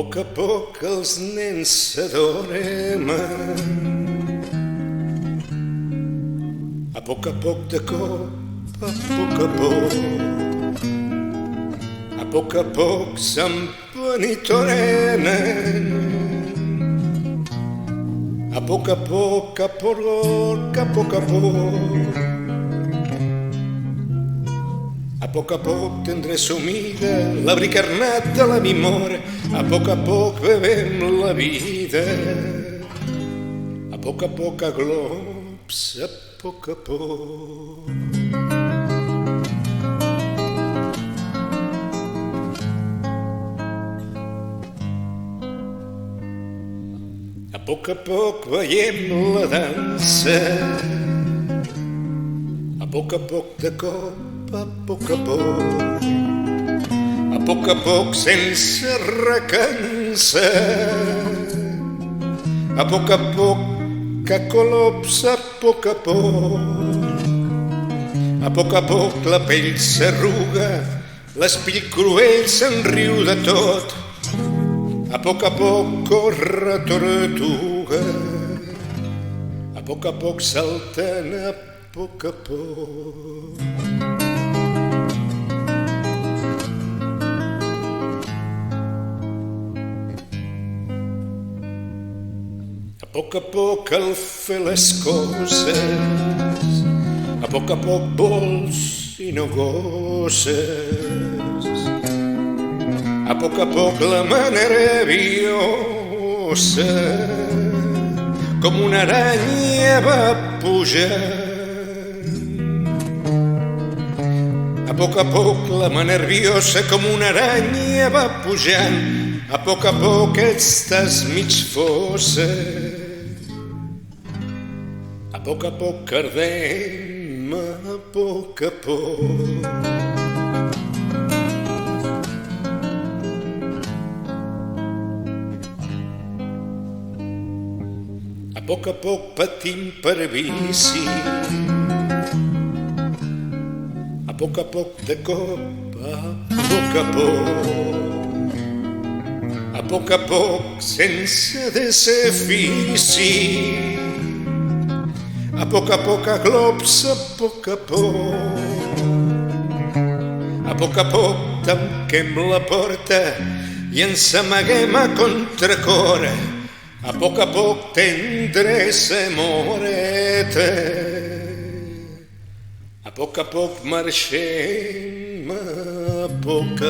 poc els nens s'adoren, a poc de cop, a poc s'empenitoren, a poc, a poc tendré sumida l'abric carnat de la mimora, a poc bevem la vida, a poc a globs, a poc. A poc veiem la dansa, a poc de cop, a poc sense recansar, a poc que col·lapsa, a poc la pell s'arruga, l'espill cruel se'n riu de tot, a poc corre tortuga, a poc salten, a poc. A poc al fer les coses, a poc vols i no gosses, a poc la mà nerviosa, com una aranya va pujant. A poc la mà nerviosa com una aranya va pujant, a poc estàs mig fossa, a poc ardem, a poc. A poc patim per vici, a poc de cop, a poc sense desfici, a poc a globs, a poc tanquem la porta i ens amaguem a contracor, a poc tendresa moreta, a poc marxem, a poc.